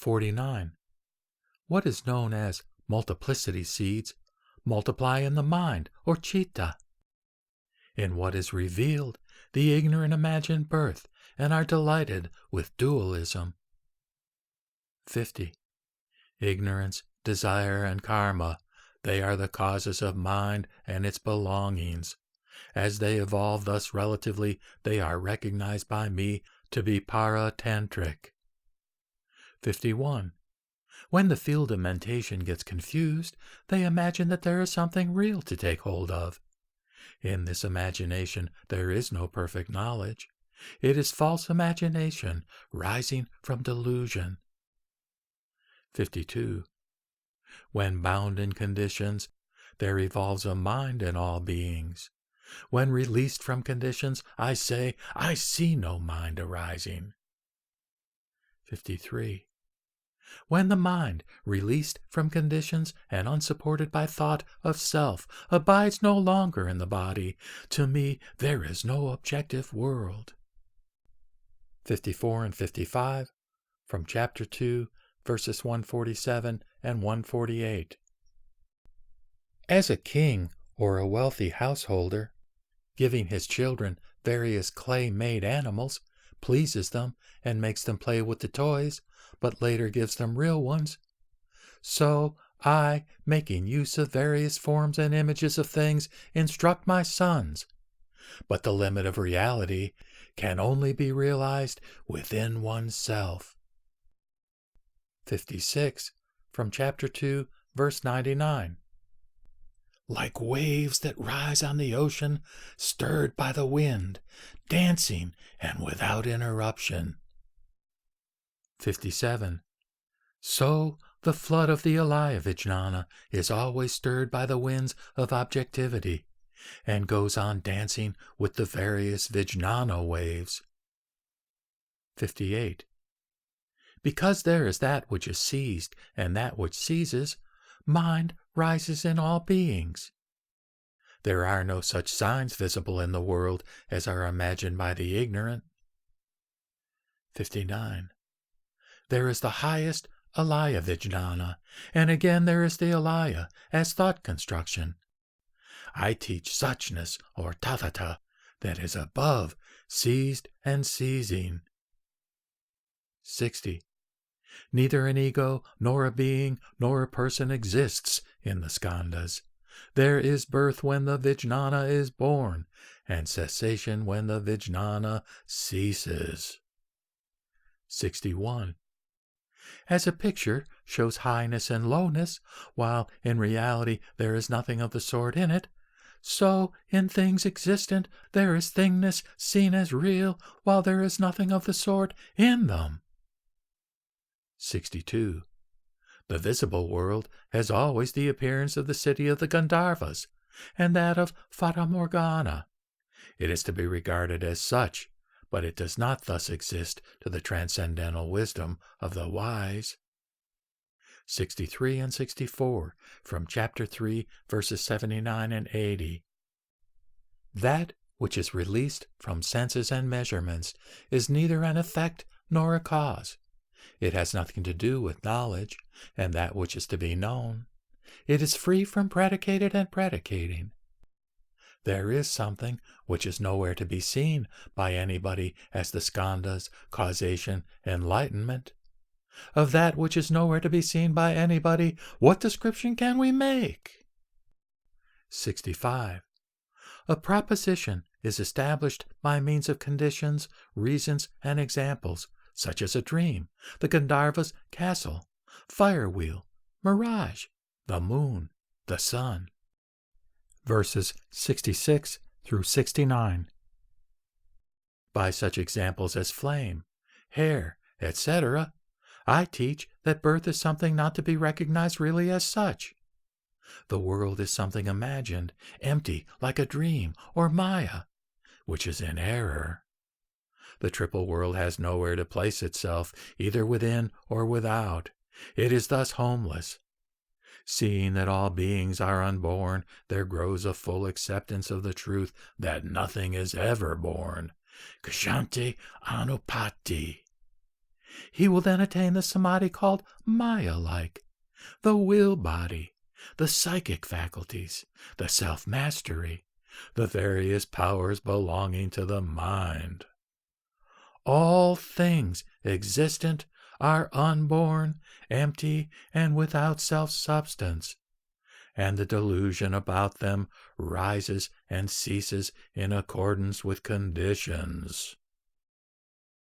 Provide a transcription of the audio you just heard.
49. What is known as multiplicity seeds multiply in the mind, or citta. In what is revealed, the ignorant imagine birth and are delighted with dualism. 50. Ignorance, desire, and karma, they are the causes of mind and its belongings. As they evolve thus relatively, they are recognized by me to be paratantric. 51. When the field of mentation gets confused, they imagine that there is something real to take hold of. In this imagination, there is no perfect knowledge. It is false imagination rising from delusion. 52. When bound in conditions, there evolves a mind in all beings. When released from conditions, I say, I see no mind arising. 53. When the mind, released from conditions and unsupported by thought of self, abides no longer in the body, to me there is no objective world. 54 and 55, from Chapter 2, verses 147 and 148. As a king or a wealthy householder, giving his children various clay-made animals, pleases them and makes them play with the toys, but later gives them real ones, so I, making use of various forms and images of things, instruct my sons. But the limit of reality can only be realized within oneself. 56, from Chapter 2, verse 99. Like waves that rise on the ocean, stirred by the wind, dancing and without interruption. 57. So the flood of the alaya vijnana is always stirred by the winds of objectivity, and goes on dancing with the various vijnana waves. 58. Because there is that which is seized and that which seizes, mind rises in all beings. There are no such signs visible in the world as are imagined by the ignorant. 59. There is the highest alaya vijnana, and again there is the alaya as thought construction. I teach suchness or tathata that is above, seized and seizing. 60. Neither an ego, nor a being, nor a person exists in the skandhas. There is birth when the vijnana is born, and cessation when the vijnana ceases. 61. As a picture shows highness and lowness, while in reality there is nothing of the sort in it, so in things existent there is thingness seen as real, while there is nothing of the sort in them. 62. The visible world has always the appearance of the city of the Gandharvas, and that of Fata Morgana. It is to be regarded as such, but it does not thus exist to the transcendental wisdom of the wise. 63 and 64, from Chapter 3, verses 79 and 80. That which is released from senses and measurements is neither an effect nor a cause. It has nothing to do with knowledge and that which is to be known. It is free from predicated and predicating. There is something which is nowhere to be seen by anybody as the skandhas, causation, enlightenment. Of that which is nowhere to be seen by anybody, what description can we make? 65. A proposition is established by means of conditions, reasons, and examples, such as a dream, the Gandharva's castle, fire wheel, mirage, the moon, the sun. Verses 66 through 69. By such examples as flame, hair, etc., I teach that birth is something not to be recognized really as such. The world is something imagined, empty like a dream or maya, which is in error. The triple world has nowhere to place itself, either within or without. It is thus homeless. Seeing that all beings are unborn, there grows a full acceptance of the truth that nothing is ever born. Kshanti anupati. He will then attain the samadhi called Maya-like, the will body, the psychic faculties, the self-mastery, the various powers belonging to the mind. All things existent are unborn, empty, and without self-substance, and the delusion about them rises and ceases in accordance with conditions.